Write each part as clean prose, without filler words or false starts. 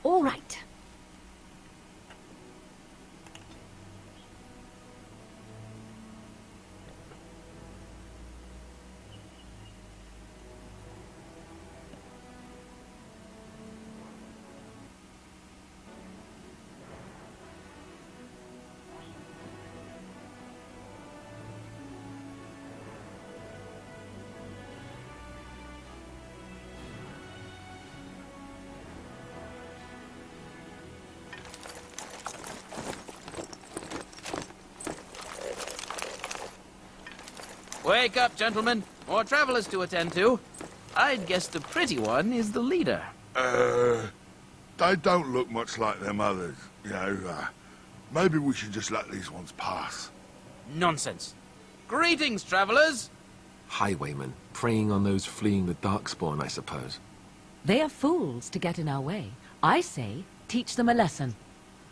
All right. Wake up, gentlemen. More travelers to attend to. I'd guess the pretty one is the leader. They don't look much like them others, you know. Maybe we should just let these ones pass. Nonsense. Greetings, travelers. Highwaymen, preying on those fleeing the Darkspawn, I suppose. They are fools to get in our way. I say, teach them a lesson.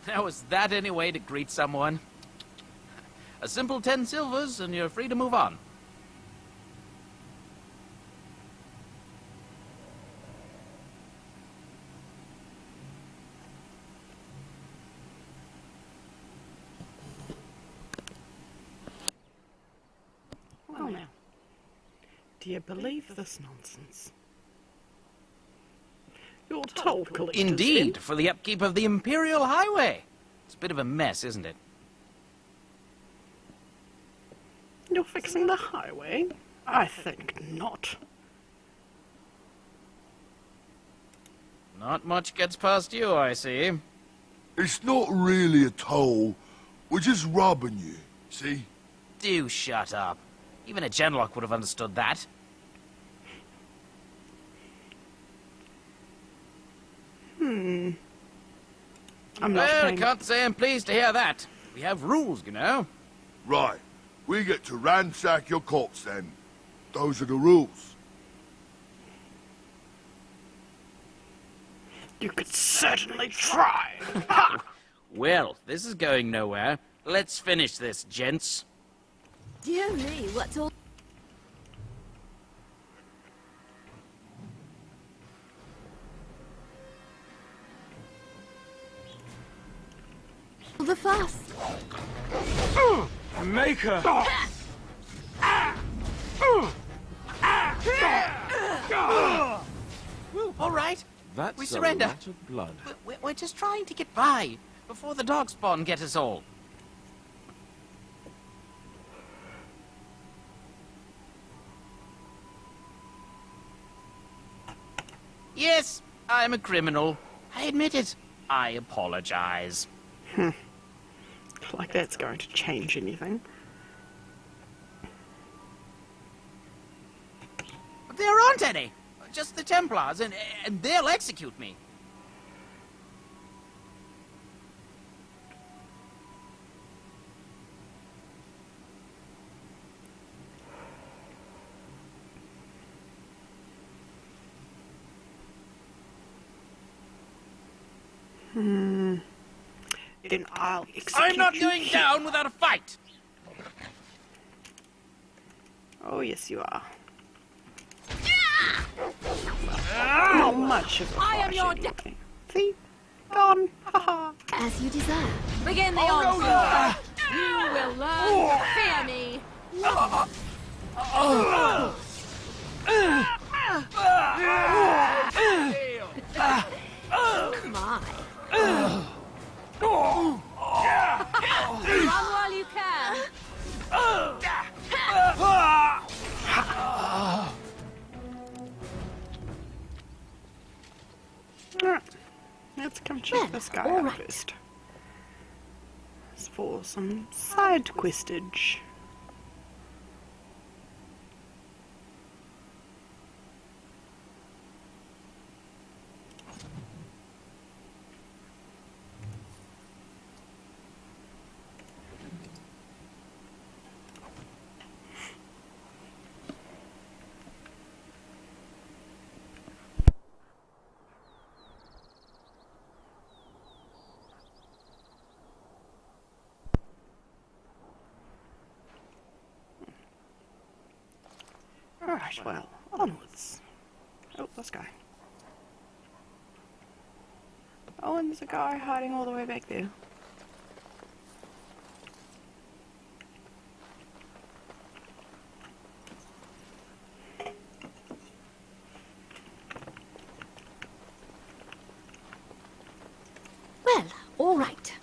Now, is that any way to greet someone? A simple 10 silvers and you're free to move on. Well now, do you believe this nonsense? You're toll collectors. Indeed, for the upkeep of the Imperial Highway. It's a bit of a mess, isn't it? You're fixing the highway? I think not. Not much gets past you, I see. It's not really a toll. We're just robbing you, see? Do shut up. Even a Genlock would have understood that. I'm not Well, I paying... can't say I'm pleased to hear that. We have rules, you know. Right. We get to ransack your corpse then. Those are the rules. You could certainly try. Ha! Well, this is going nowhere. Let's finish this, gents. Dear me, what's all... the fuss? Maker! All right. That's We a surrender. lot of blood. We're just trying to get by before the Darkspawn get us all. Yes, I'm a criminal. I admit it. I apologize. Like that's going to change anything. There aren't any. Just the Templars, and they'll execute me. Then I'll execute I'm not you going here. down without a fight. Oh, yes, you are. Not much of a I am fight your anyway. See? Gone. Haha. As you desire. Begin the Oh, no, onslaught. You will learn to fear me. My. Run while you can. Alright. Let's come check Then, this guy all out right. first. It's for some side questage. Alright, well, onwards. Oh, this guy. Oh, and there's a guy hiding all the way back there. Well, all right.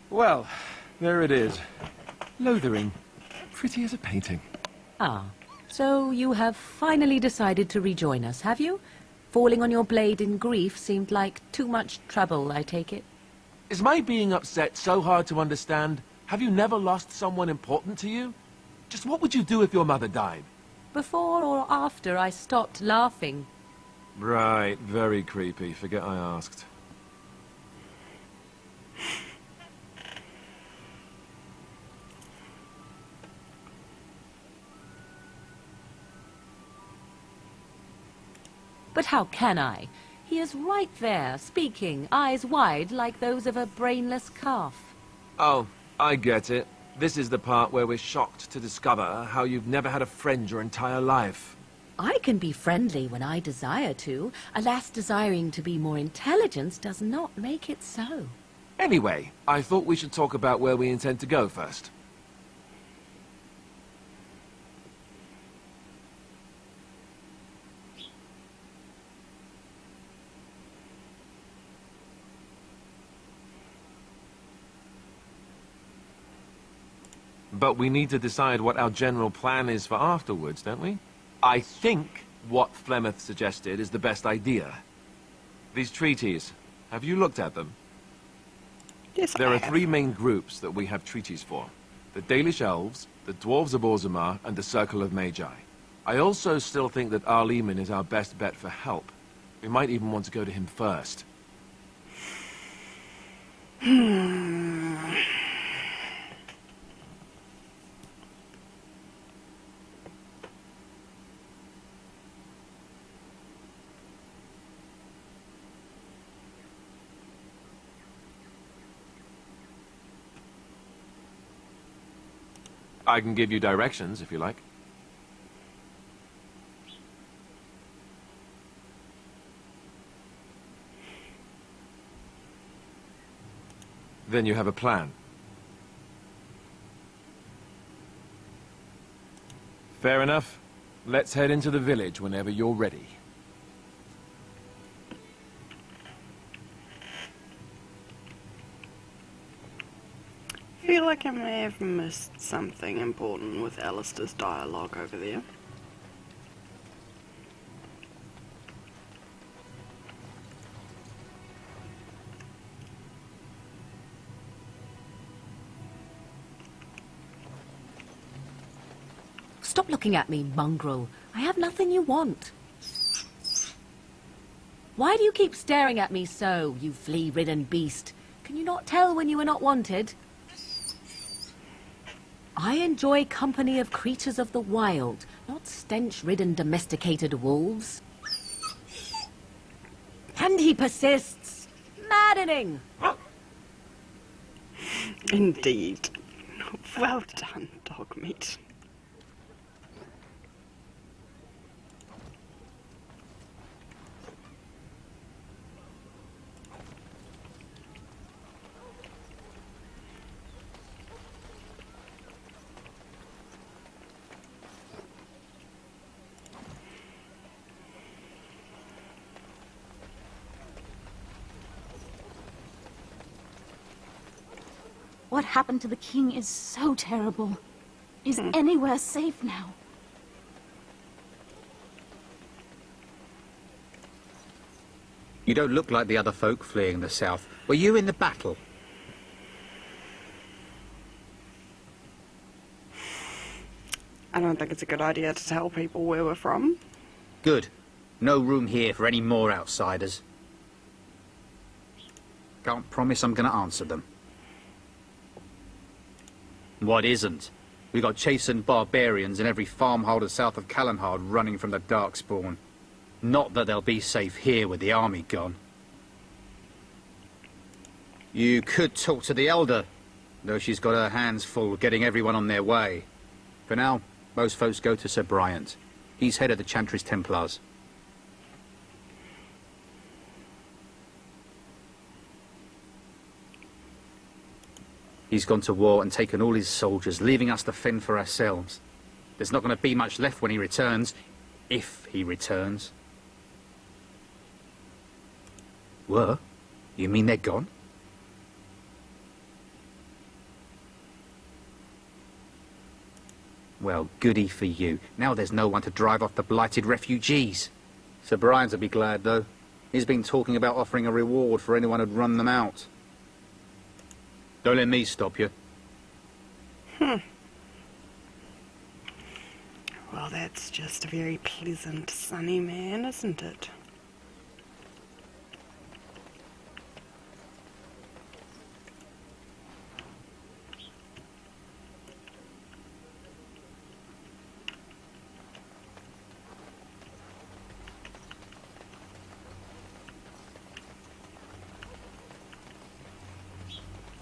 Well, there it is. Lothering. Pretty as a painting. Ah, so you have finally decided to rejoin us, have you? Falling on your blade in grief seemed like too much trouble, I take it. Is my being upset so hard to understand? Have you never lost someone important to you? Just what would you do if your mother died? Before or after I stopped laughing? Right, very creepy. Forget I asked. But how can I? He is right there, speaking, eyes wide like those of a brainless calf. Oh, I get it. This is the part where we're shocked to discover how you've never had a friend your entire life. I can be friendly when I desire to. Alas, desiring to be more intelligent does not make it so. Anyway, I thought we should talk about where we intend to go first. But we need to decide what our general plan is for afterwards, don't we? I think what Flemeth suggested is the best idea. These treaties, have you looked at them? Yes, There I are have. 3 main groups that we have treaties for. The Dalish Elves, the Dwarves of Orzammar, and the Circle of Magi. I also still think that Arleman is our best bet for help. We might even want to go to him first. I can give you directions, if you like. Then you have a plan. Fair enough. Let's head into the village whenever you're ready. I feel like I may have missed something important with Alistair's dialogue over there. Stop looking at me, mongrel. I have nothing you want. Why do you keep staring at me so, you flea-ridden beast? Can you not tell when you are not wanted? I enjoy company of creatures of the wild, not stench-ridden domesticated wolves. And he persists. Maddening! Indeed. Well done, dog meat. What happened to the king is so terrible. Is anywhere safe now? You don't look like the other folk fleeing the south. Were you in the battle? I don't think it's a good idea to tell people where we're from. Good. No room here for any more outsiders. Can't promise I'm going to answer them. What isn't? We got chastened barbarians in every farmholder south of Callanhard running from the Darkspawn. Not that they'll be safe here with the army gone. You could talk to the Elder, though she's got her hands full getting everyone on their way. For now, most folks go to Sir Bryant. He's head of the Chantry's Templars. He's gone to war and taken all his soldiers, leaving us to fend for ourselves. There's not going to be much left when he returns, if he returns. What? You mean they're gone? Well, goody for you. Now there's no one to drive off the blighted refugees. Sir Brian'll be glad, though. He's been talking about offering a reward for anyone who'd run them out. Don't let me stop you. Well, that's just a very pleasant, sunny man, isn't it?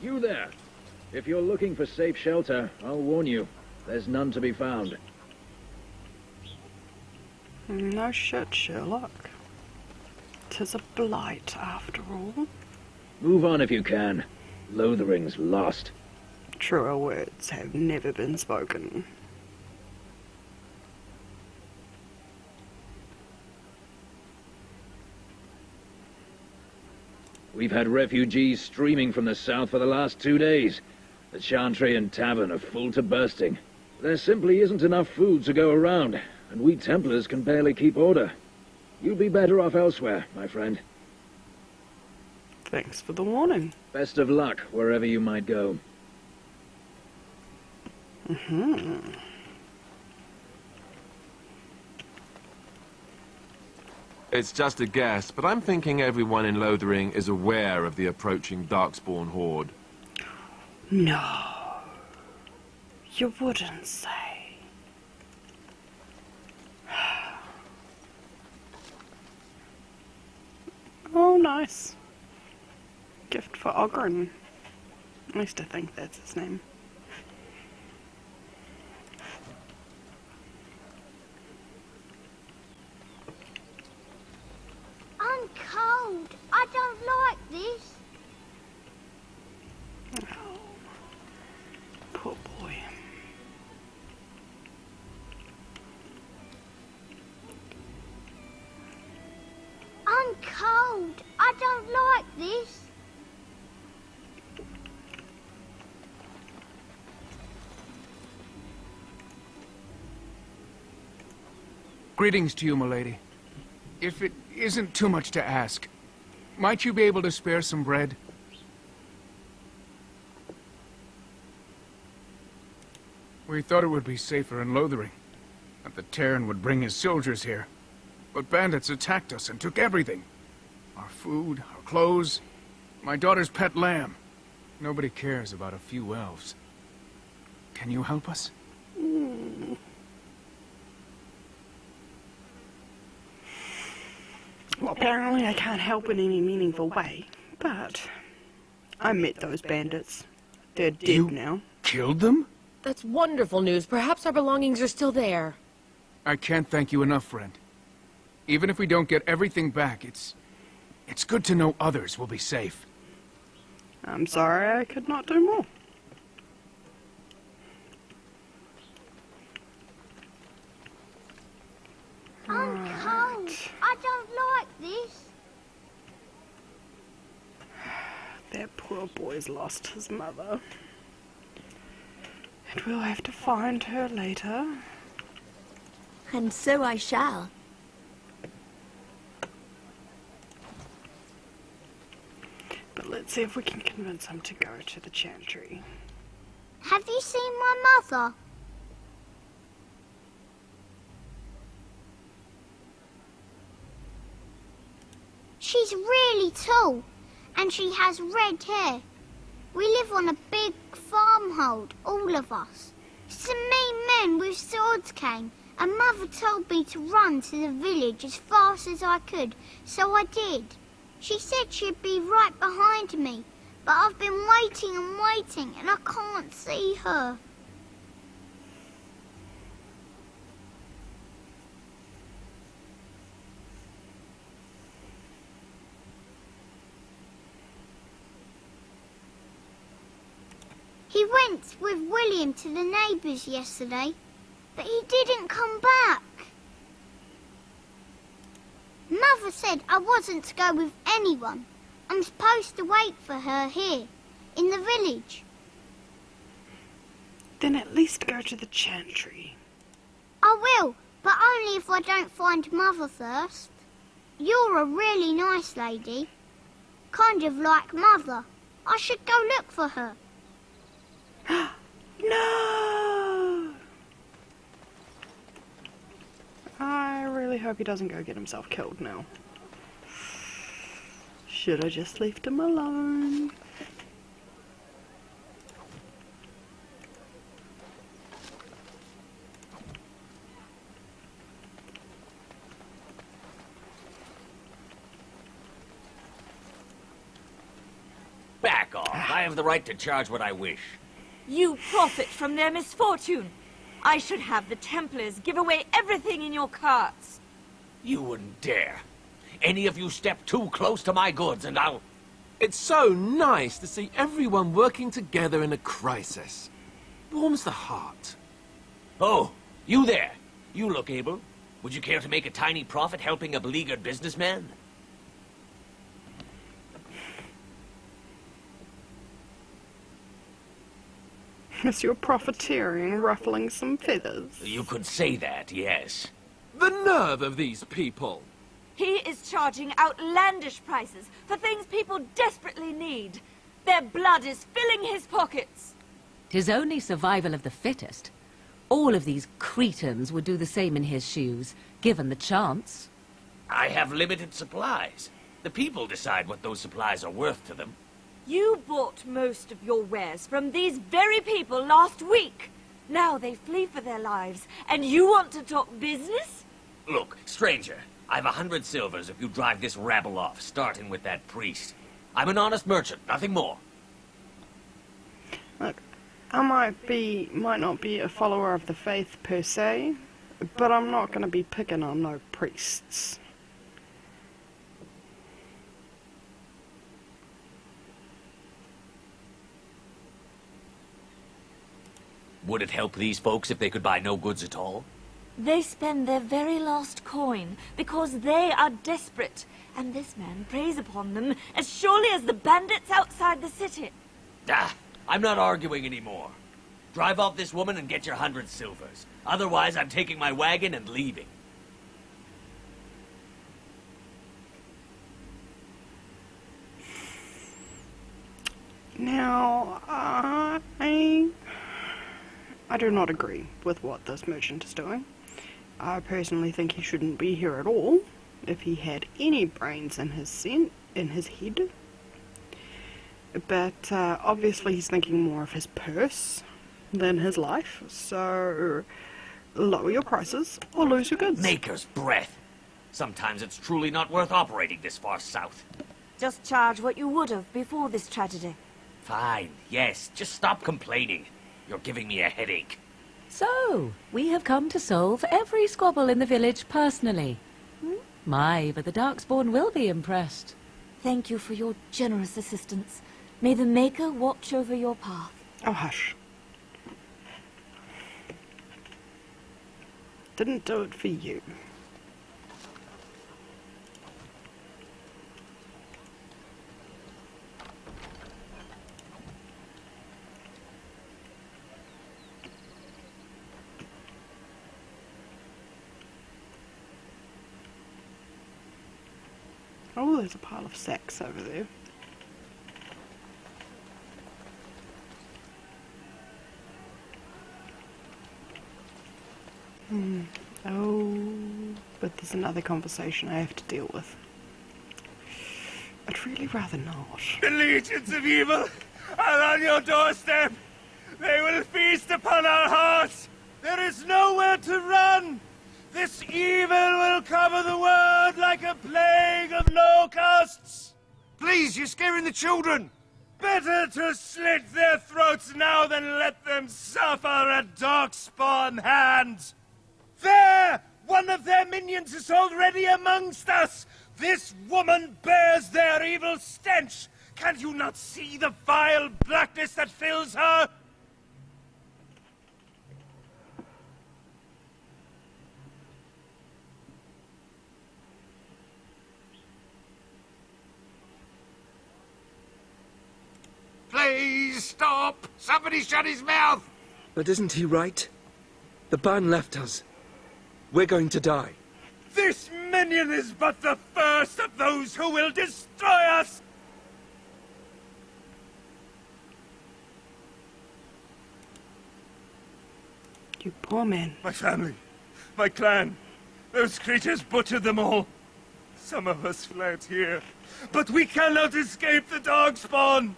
You there! If you're looking for safe shelter, I'll warn you, there's none to be found. No shit, Sherlock. 'Tis a blight, after all. Move on if you can. Lothering's lost. Truer words have never been spoken. We've had refugees streaming from the south for the last 2 days. The Chantry and Tavern are full to bursting. There simply isn't enough food to go around, and we Templars can barely keep order. You'd be better off elsewhere, my friend. Thanks for the warning. Best of luck wherever you might go. It's just a guess, but I'm thinking everyone in Lothering is aware of the approaching Darkspawn horde. No. You wouldn't say. Oh, nice. Gift for Ogren. I used to think that's his name. I'm cold. I don't like this. Oh, poor boy. I'm cold. I don't like this. Greetings to you, milady. If it isn't too much to ask, might you be able to spare some bread? We thought it would be safer in Lothering, that the Terran would bring his soldiers here. But bandits attacked us and took everything. Our food, our clothes, my daughter's pet lamb. Nobody cares about a few elves. Can you help us? Well, apparently I can't help in any meaningful way, but I met those bandits. They're dead You now. killed them? That's wonderful news. Perhaps our belongings are still there. I can't thank you enough, friend. Even if we don't get everything back, it's good to know others will be safe. I'm sorry I could not do more. I'm cold. I don't like this. That poor boy's lost his mother. And we'll have to find her later. And so I shall. But let's see if we can convince him to go to the Chantry. Have you seen my mother? She's really tall, and she has red hair. We live on a big farmhold, all of us. Some mean men with swords came, and Mother told me to run to the village as fast as I could, so I did. She said she'd be right behind me, but I've been waiting and waiting and I can't see her. He went with William to the neighbours yesterday, but he didn't come back. Mother said I wasn't to go with anyone. I'm supposed to wait for her here, in the village. Then at least go to the chantry. I will, but only if I don't find Mother first. You're a really nice lady. Kind of like Mother. I should go look for her. No! I really hope he doesn't go get himself killed now. Should I just left him alone? Back off. I have the right to charge what I wish. You profit from their misfortune. I should have the Templars give away everything in your carts. You wouldn't dare. Any of you step too close to my goods and I'll... It's so nice to see everyone working together in a crisis. Warms the heart. Oh, you there. You look able. Would you care to make a tiny profit helping a beleaguered businessman? Is your profiteering ruffling some feathers? You could say that, yes. The nerve of these people! He is charging outlandish prices for things people desperately need. Their blood is filling his pockets. 'Tis only survival of the fittest. All of these cretins would do the same in his shoes, given the chance. I have limited supplies. The people decide what those supplies are worth to them. You bought most of your wares from these very people last week. Now they flee for their lives, and you want to talk business? Look, stranger, I've 100 silvers if you drive this rabble off, starting with that priest. I'm an honest merchant, nothing more. Look, I might not be a follower of the faith per se, but I'm not going to be picking on no priests. Would it help these folks if they could buy no goods at all? They spend their very last coin because they are desperate, and this man preys upon them as surely as the bandits outside the city. Ah, I'm not arguing anymore. Drive off this woman and get your 100 silvers. Otherwise, I'm taking my wagon and leaving. Now, I do not agree with what this merchant is doing. I personally think he shouldn't be here at all if he had any brains in his head. But obviously he's thinking more of his purse than his life, so lower your prices or lose your goods. Maker's breath. Sometimes it's truly not worth operating this far south. Just charge what you would have before this tragedy. Fine, yes, just stop complaining. You're giving me a headache. So, we have come to solve every squabble in the village personally. My, but the Darkspawn will be impressed. Thank you for your generous assistance. May the Maker watch over your path. Oh, hush. Didn't do it for you. Oh, there's a pile of sacks over there. Oh, but there's another conversation I have to deal with. I'd really rather not. The legions of evil are on your doorstep. They will feast upon our hearts. There is nowhere to run. This evil will cover the world like a plague of locusts. Please, you're scaring the children. Better to slit their throats now than let them suffer at Darkspawn hands. There! One of their minions is already amongst us! This woman bears their evil stench! Can you not see the vile blackness that fills her? Please stop! Somebody shut his mouth! But isn't he right? The ban left us. We're going to die. This minion is but the first of those who will destroy us! You poor man. My family, my clan, those creatures butchered them all. Some of us fled here, but we cannot escape the Darkspawn!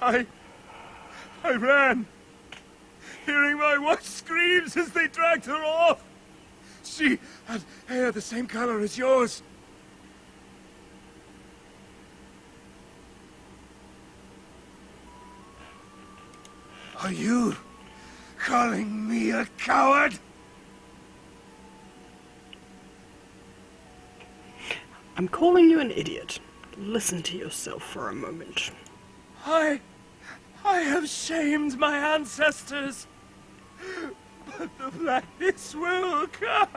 I ran, hearing my wife's screams as they dragged her off. She had hair the same color as yours. Are you calling me a coward? I'm calling you an idiot. Listen to yourself for a moment. I have shamed my ancestors, but the blackness will come.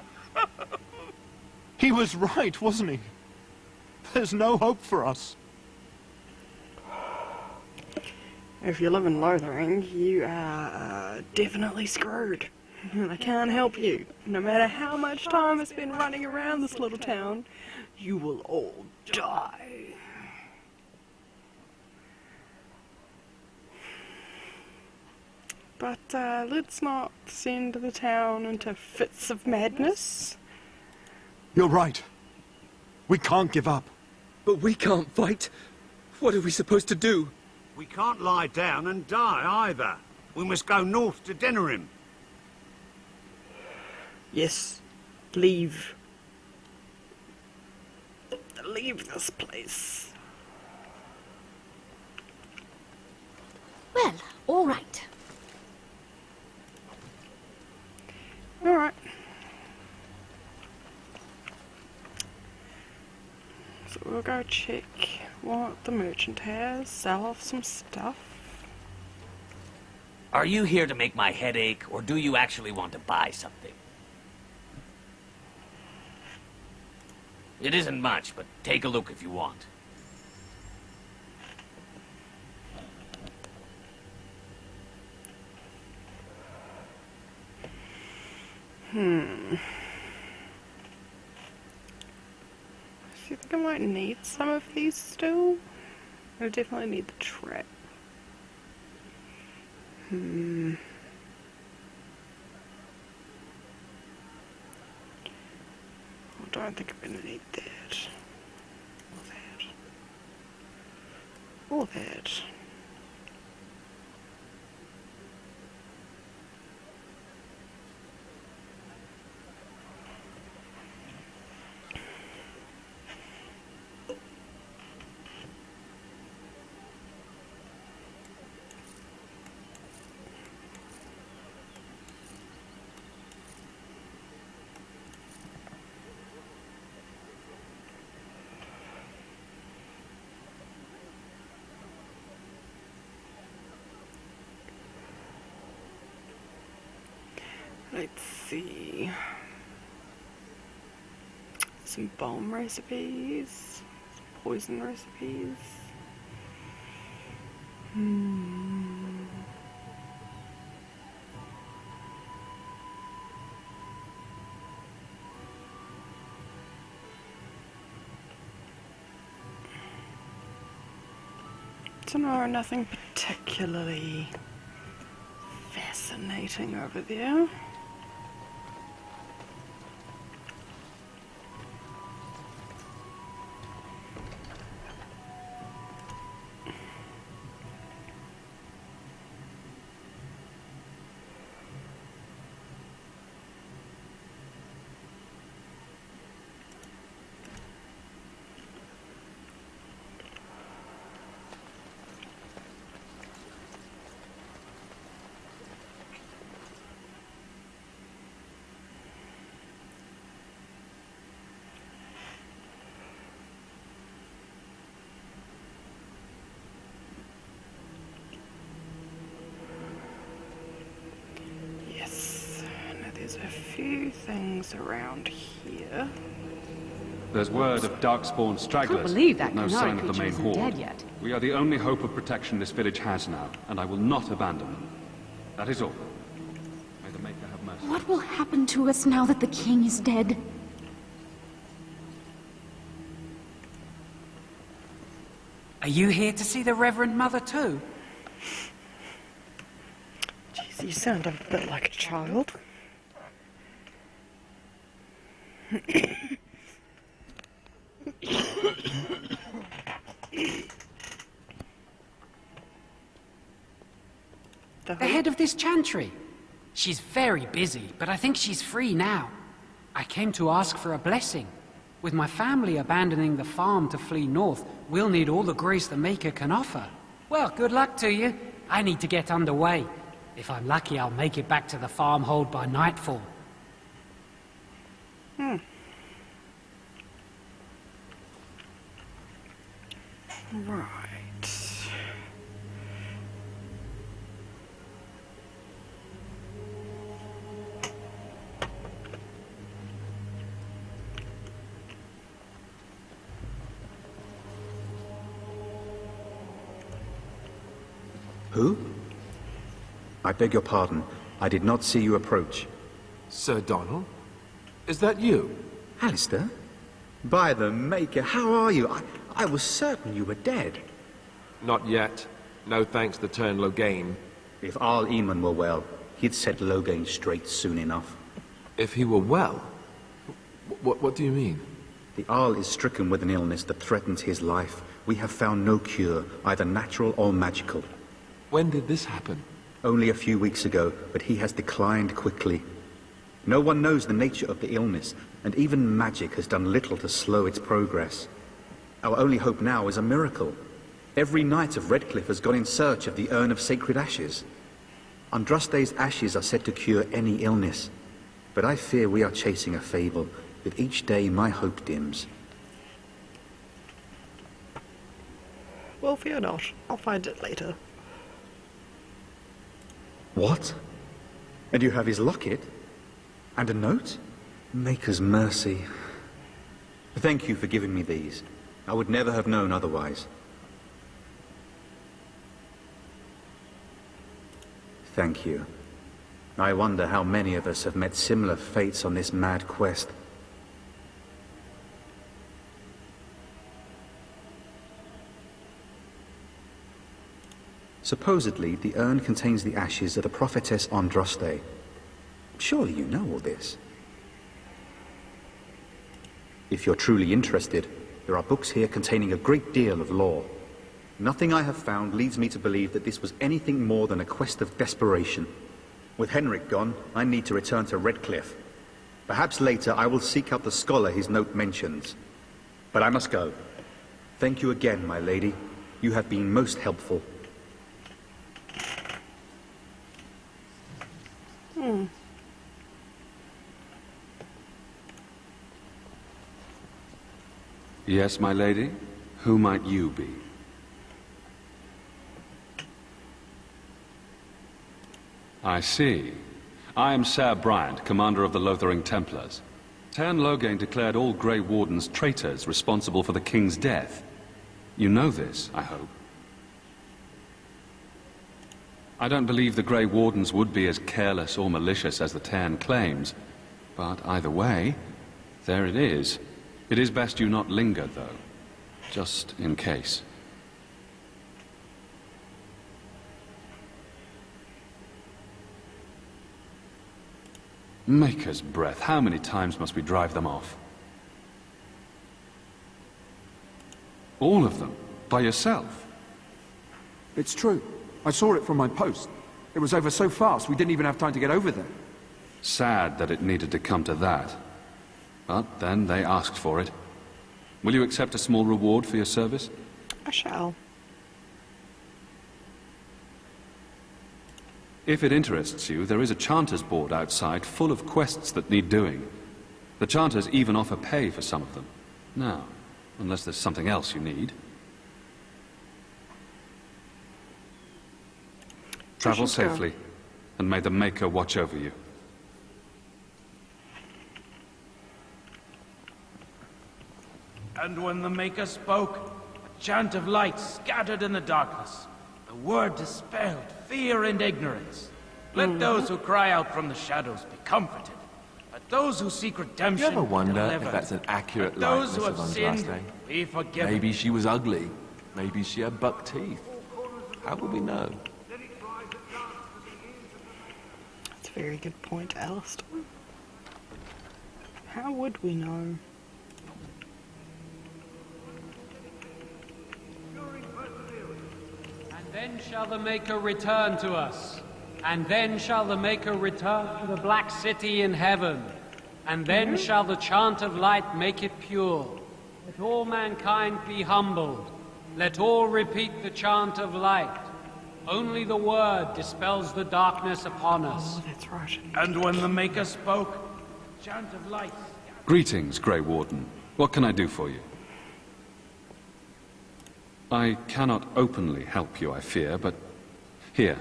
He was right, wasn't he? There's no hope for us. If you live in Lothering, you are definitely screwed. And I can't help you. No matter how much time I spend running around this little town, you will all die. But let's not send the town into fits of madness. You're right. We can't give up. But we can't fight. What are we supposed to do? We can't lie down and die either. We must go north to Denerim. Yes. Leave. Leave this place. Well, all right. Alright. So we'll go check what the merchant has, sell off some stuff. Are you here to make my head ache, or do you actually want to buy something? It isn't much, but take a look if you want. Do you think I might need some of these still? I definitely need the trap. I don't think I'm gonna need that. Or that. Let's see. Some bomb recipes, some poison recipes. Don't know, nothing particularly fascinating over there. there's a few things around here. There's word of darkspawn stragglers. Can't believe that no Canary sign of the creature main isn't horde. dead yet. We are the only hope of protection this village has now, and I will not abandon them. That is all. May the Maker have mercy. What will happen to us now that the king is dead? Are you here to see the Reverend Mother too? Jeez, you sound a bit like a child. The head of this chantry. She's very busy, but I think she's free now. I came to ask for a blessing. With my family abandoning the farm to flee north, we'll need all the grace the Maker can offer. Well, good luck to you. I need to get underway. If I'm lucky, I'll make it back to the farmhold by nightfall. Right. Who? I beg your pardon. I did not see you approach. Sir Donald? Is that you? Alistair? By the Maker, how are you? I was certain you were dead. Not yet. No thanks to Turn Loghain. If Arl Eamon were well, he'd set Loghain straight soon enough. If he were well? What do you mean? The Arl is stricken with an illness that threatens his life. We have found no cure, either natural or magical. When did this happen? Only a few weeks ago, but he has declined quickly. No one knows the nature of the illness, and even magic has done little to slow its progress. Our only hope now is a miracle. Every knight of Redcliffe has gone in search of the Urn of Sacred Ashes. Andraste's ashes are said to cure any illness, but I fear we are chasing a fable. With each day, my hope dims. Well, fear not. I'll find it later. What? And you have his locket? And a note? Maker's mercy. Thank you for giving me these. I would never have known otherwise. Thank you. I wonder how many of us have met similar fates on this mad quest. Supposedly, the urn contains the ashes of the prophetess Andraste. Surely you know all this. If you're truly interested, there are books here containing a great deal of lore. Nothing I have found leads me to believe that this was anything more than a quest of desperation. With Henrik gone, I need to return to Redcliffe. Perhaps later I will seek out the scholar his note mentions. But I must go. Thank you again, my lady. You have been most helpful. Yes, my lady? Who might you be? I see. I am Ser Bryant, commander of the Lothering Templars. Turn Loghain declared all Grey Wardens traitors responsible for the King's death. You know this, I hope. I don't believe the Grey Wardens would be as careless or malicious as the Tairn claims. But either way, there it is. It is best you not linger, though. Just in case. Maker's breath, how many times must we drive them off? All of them? By yourself? It's true. I saw it from my post. It was over so fast, we didn't even have time to get over there. Sad that it needed to come to that. But then they asked for it. Will you accept a small reward for your service? I shall. If it interests you, there is a Chanters board outside full of quests that need doing. The Chanters even offer pay for some of them. Now, unless there's something else you need. Travel safely, and may the Maker watch over you. And when the Maker spoke, a chant of light scattered in the darkness. The word dispelled fear and ignorance. Let those who cry out from the shadows be comforted. Let those who seek redemption You ever wonder be if delivered. that's an accurate Let those likeness who of have Andraste? sinned be forgiven. Maybe she was ugly. Maybe she had buck teeth. How would we know? That's a very good point, Alistair. How would we know? And then shall the Maker return to us. And then shall the Maker return to the Black City in heaven. And then shall the chant of light make it pure. Let all mankind be humbled. Let all repeat the chant of light. Only the word dispels the darkness upon us. Oh, that's right. And when the Maker spoke, a chant of light. Greetings, Grey Warden. What can I do for you? I cannot openly help you, I fear, but here,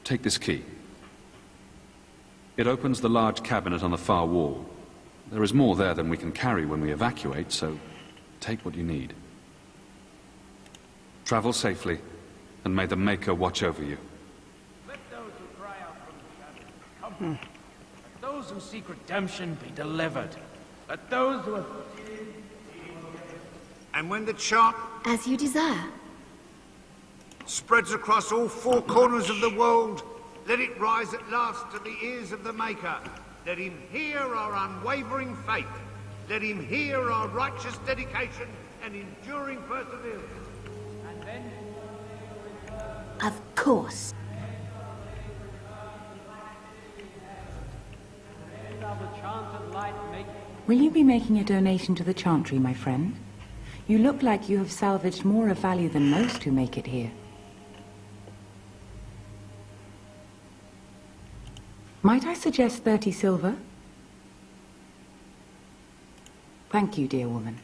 take this key. It opens the large cabinet on the far wall. There is more there than we can carry when we evacuate, so take what you need. Travel safely, and may the Maker watch over you. Let those who cry out from the shadows be comforted. Let those who seek redemption be delivered. Let those who have sinned be forgiven. And when the chant As you desire. spreads across all four corners of the world, let it rise at last to the ears of the Maker. Let him hear our unwavering faith. Let him hear our righteous dedication and enduring perseverance. Of course. Will you be making a donation to the Chantry, my friend? You look like you have salvaged more of value than most who make it here. Might I suggest 30 silver? Thank you, dear woman.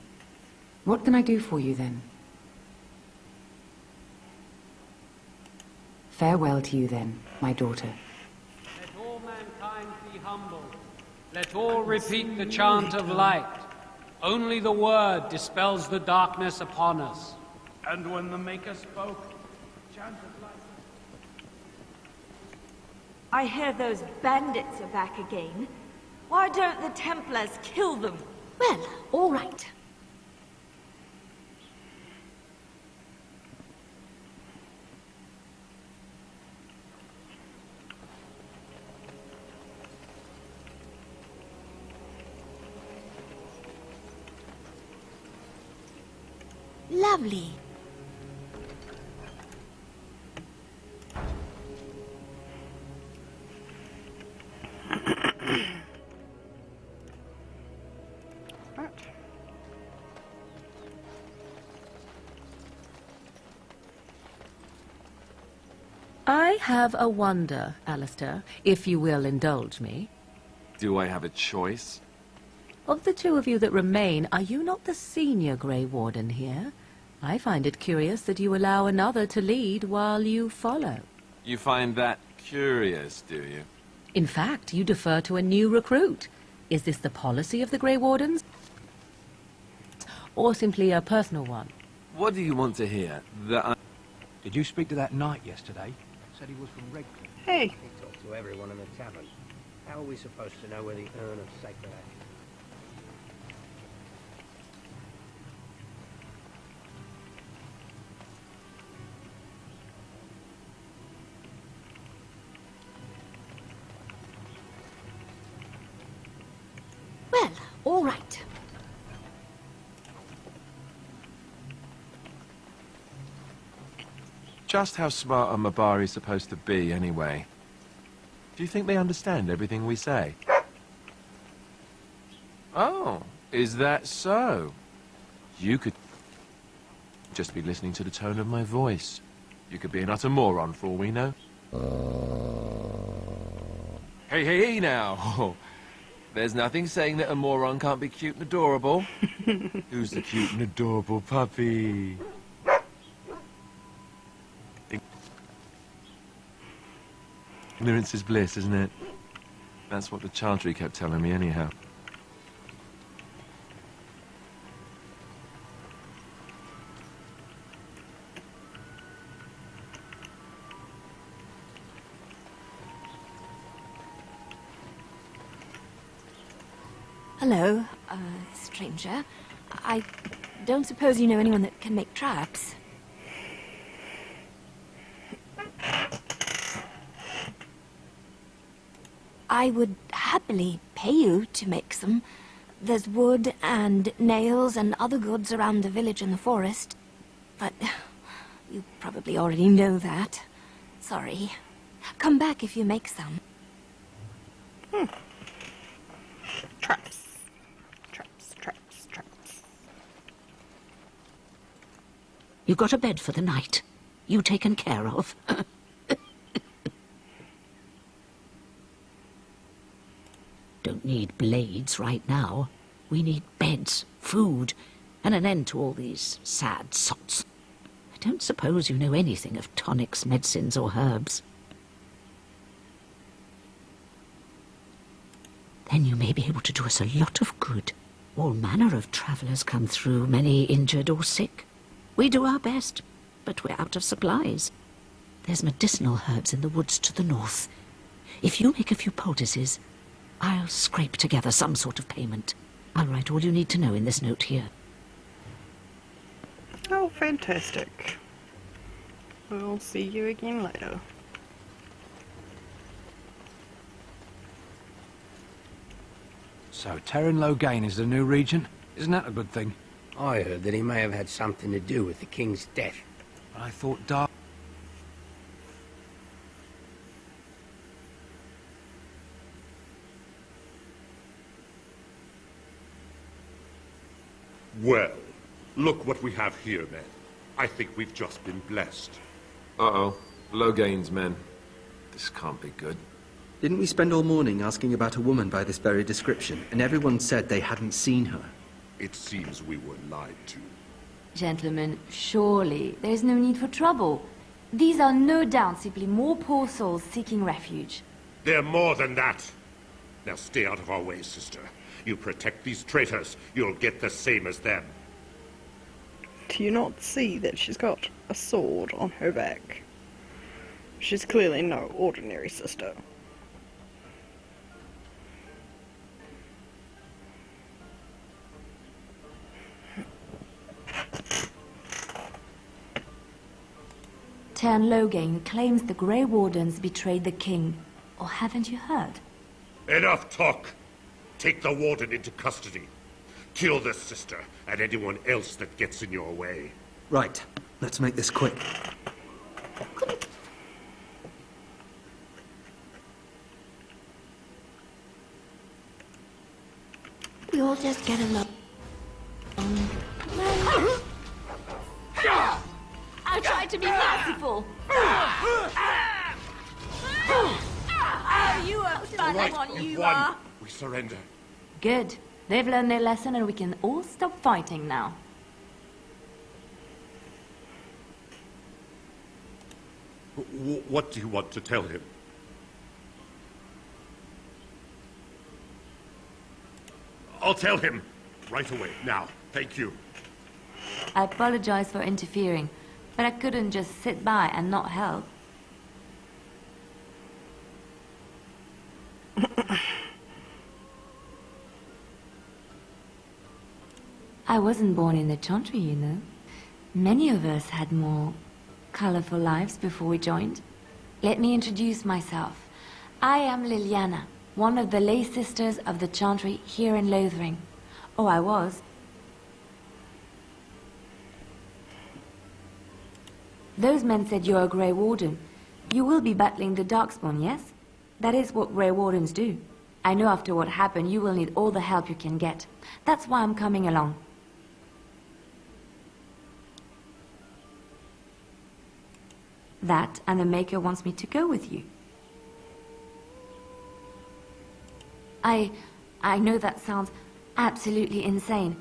What can I do for you, then? Farewell to you, then, my daughter. Let all mankind be humbled. Let all repeat the chant of light. Only the word dispels the darkness upon us. And when the Maker spoke, a chant of light. I hear those bandits are back again. Why don't the Templars kill them? Well, all right. Lovely. I have a wonder, Alistair, if you will indulge me. Do I have a choice? Of the two of you that remain, are you not the senior Grey Warden here? I find it curious that you allow another to lead while you follow. You find that curious, do you? In fact, you defer to a new recruit. Is this the policy of the Grey Wardens? Or simply a personal one? What do you want to hear? Did you speak to that knight yesterday? Said he was from Redcliffe. Hey. He talked to everyone in the tavern. How are we supposed to know where the urn of sacred ash? Well, all right. Just how smart are Mabari supposed to be, anyway? Do you think they understand everything we say? Oh, is that so? You could just be listening to the tone of my voice. You could be an utter moron for all we know. Hey, hey, hey now! There's nothing saying that a moron can't be cute and adorable. Who's the cute and adorable puppy? Ignorance is bliss, isn't it? That's what the Chantry kept telling me anyhow. Hello, stranger. I don't suppose you know anyone that can make traps? I would happily pay you to make some. There's wood and nails and other goods around the village and the forest. But you probably already know that. Sorry. Come back if you make some. Traps. Traps, traps, traps. You got a bed for the night? You taken care of? Don't need blades right now. We need beds, food, and an end to all these sad sots. I don't suppose you know anything of tonics, medicines, or herbs. Then you may be able to do us a lot of good. All manner of travellers come through, many injured or sick. We do our best, but we're out of supplies. There's medicinal herbs in the woods to the north. If you make a few poultices, I'll scrape together some sort of payment. I'll write all you need to know in this note here. Oh, fantastic. We'll see you again later. So, Terran Logain is the new regent? Isn't that a good thing? I heard that he may have had something to do with the king's death. I thought Dark... Well, look what we have here, men. I think we've just been blessed. Uh-oh. Logain's men. This can't be good. Didn't we spend all morning asking about a woman by this very description, and everyone said they hadn't seen her? It seems we were lied to. Gentlemen, surely there's no need for trouble. These are no doubt simply more poor souls seeking refuge. They're more than that. Now stay out of our way, sister. You protect these traitors, you'll get the same as them. Do you not see that she's got a sword on her back? She's clearly no ordinary sister. Tern Logain claims the Grey Wardens betrayed the king. Or haven't you heard? Enough talk! Take the warden into custody. Kill this sister and anyone else that gets in your way. Right. Let's make this quick. We all just get along. I'll try to be merciful. Oh, you are fun Right, one, we've you won. are. We surrender. Good. They've learned their lesson and we can all stop fighting now. What do you want to tell him? I'll tell him. Right away, now. Thank you. I apologize for interfering, but I couldn't just sit by and not help. I wasn't born in the Chantry, you know. Many of us had more colorful lives before we joined. Let me introduce myself. I am Liliana, one of the lay sisters of the Chantry here in Lothering. Oh, I was. Those men said you're a Grey Warden. You will be battling the Darkspawn, yes? That is what Grey Wardens do. I know after what happened, you will need all the help you can get. That's why I'm coming along. That, and the Maker wants me to go with you. I know that sounds absolutely insane,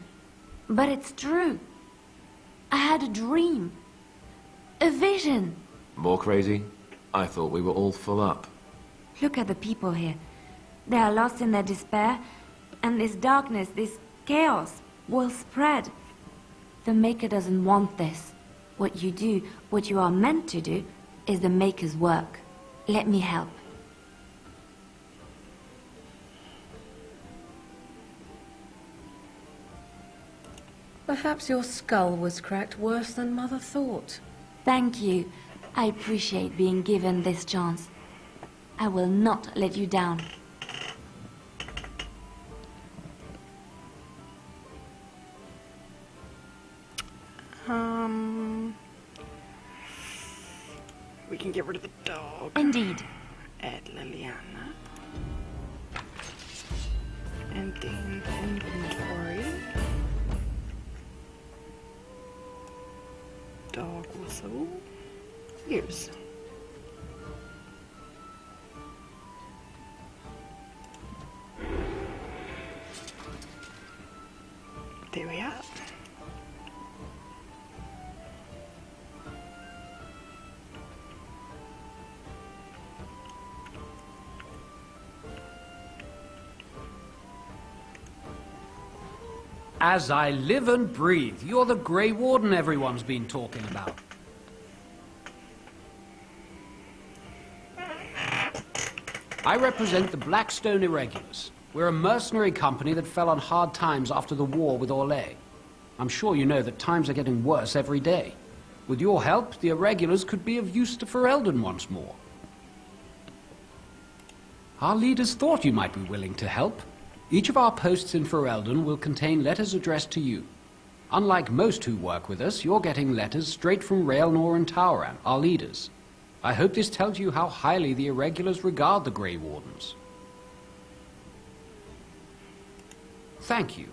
but it's true. I had a dream. A vision. More crazy? I thought we were all full up. Look at the people here. They are lost in their despair, and this darkness, this chaos, will spread. The Maker doesn't want this. What you do, what you are meant to do, is the Maker's work. Let me help. Perhaps your skull was cracked worse than Mother thought. Thank you. I appreciate being given this chance. I will not let you down. We can get rid of the dog. Indeed. Add Liliana. And then inventory. Dog whistle. Use. There we are. As I live and breathe, you're the Grey Warden everyone's been talking about. I represent the Blackstone Irregulars. We're a mercenary company that fell on hard times after the war with Orlais. I'm sure you know that times are getting worse every day. With your help, the Irregulars could be of use to Ferelden once more. Our leaders thought you might be willing to help. Each of our posts in Ferelden will contain letters addressed to you. Unlike most who work with us, you're getting letters straight from Raelnor and Tauran, our leaders. I hope this tells you how highly the Irregulars regard the Grey Wardens. Thank you.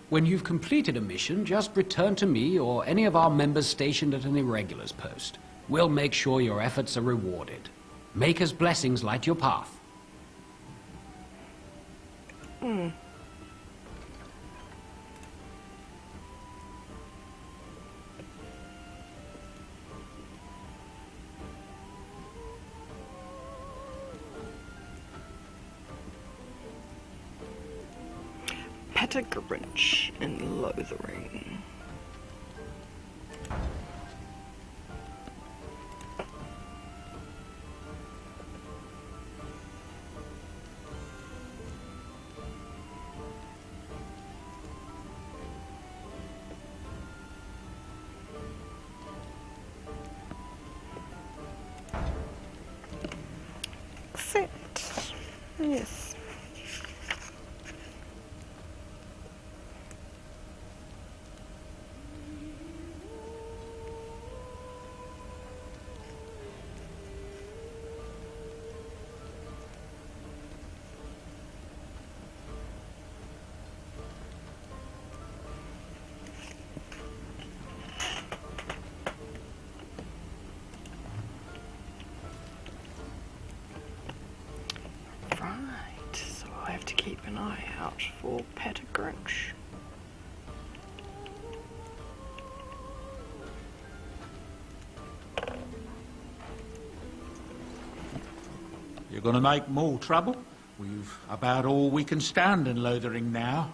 When you've completed a mission, just return to me or any of our members stationed at an Irregulars post. We'll make sure your efforts are rewarded. Maker's blessings light your path. Pettigrinch in Lothering. Accept. Yes. So I have to keep an eye out for Pettigrinch. You're gonna make more trouble? We've about all we can stand in Lothering now.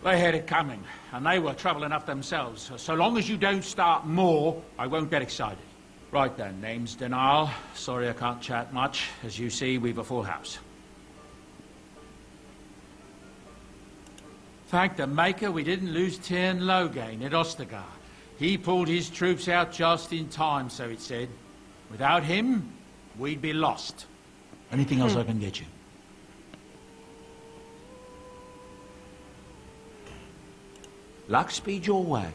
They had it coming, and they were trouble enough themselves. So long as you don't start more, I won't get excited. Right then, name's Denal. Sorry I can't chat much. As you see, we've a full house. Thank the Maker we didn't lose Tyrn Loghain at Ostagar. He pulled his troops out just in time, so it said. Without him, we'd be lost. Anything else I can get you? Luck speed your way.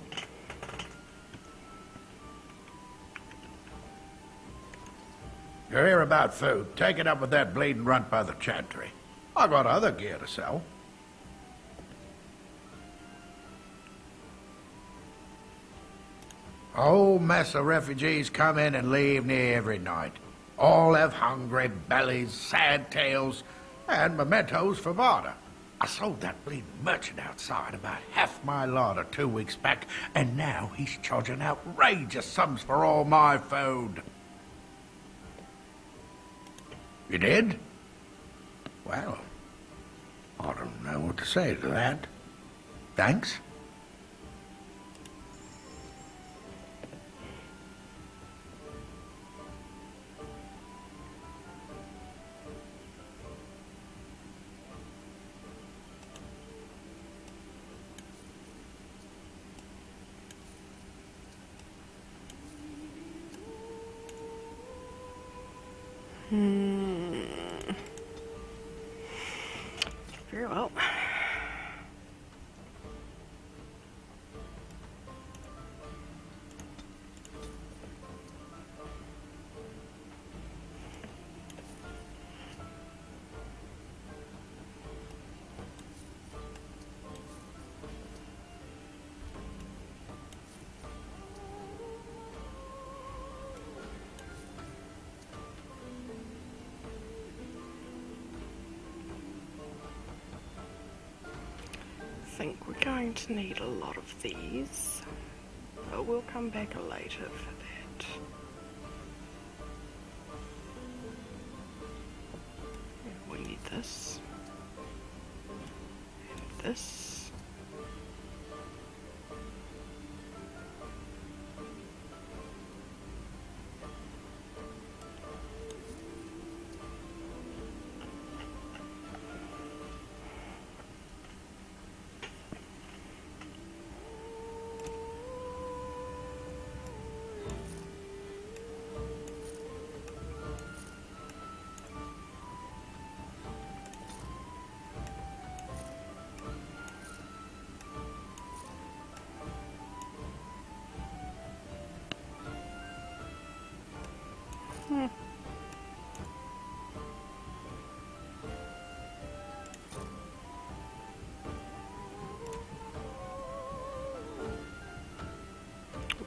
You're here about food. Take it up with that bleeding runt by the chantry. I got other gear to sell. A whole mess of refugees come in and leave near every night. All have hungry bellies, sad tales, and mementos for barter. I sold that bleeding merchant outside about half my larder 2 weeks back, and now he's charging outrageous sums for all my food. You did? Well, I don't know what to say to that. Thanks. Very well. I think we're going to need a lot of these, but we'll come back later for that. We need this, and this.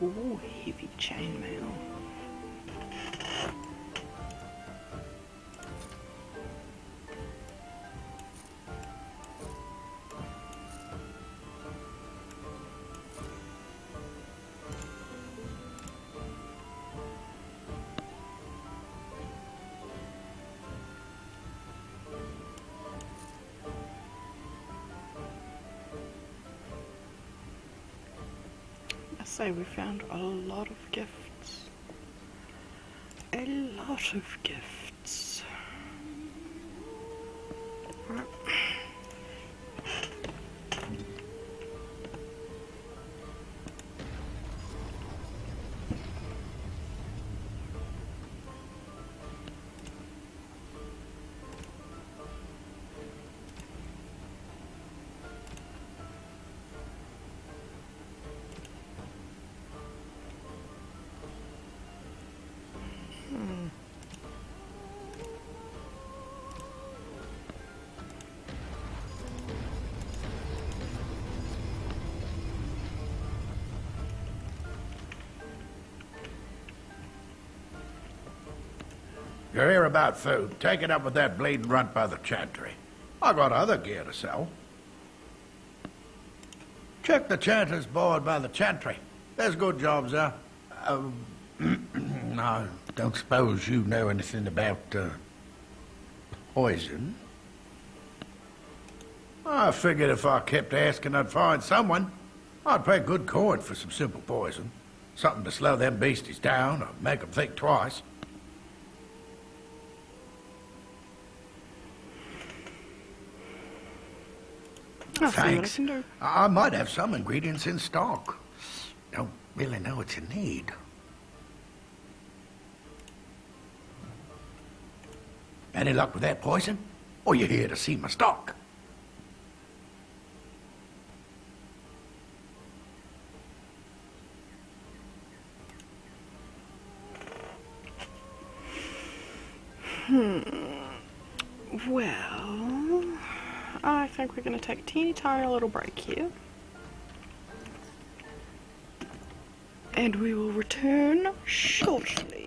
Ooh, heavy chainmail. So we found a lot of gifts. A lot of gifts. Right. You're here about food. Take it up with that bleeding runt by the chantry. I got other gear to sell. Check the chanter's board by the chantry. There's good jobs there. I don't suppose you know anything about poison. I figured if I kept asking, I'd find someone. I'd pay good coin for some simple poison. Something to slow them beasties down or make them think twice. I'll see what I Thanks. can do. I might have some ingredients in stock. Don't really know what you need. Any luck with that poison? Or you here to see my stock? Well, I think we're going to take a teeny tiny little break here. And we will return shortly.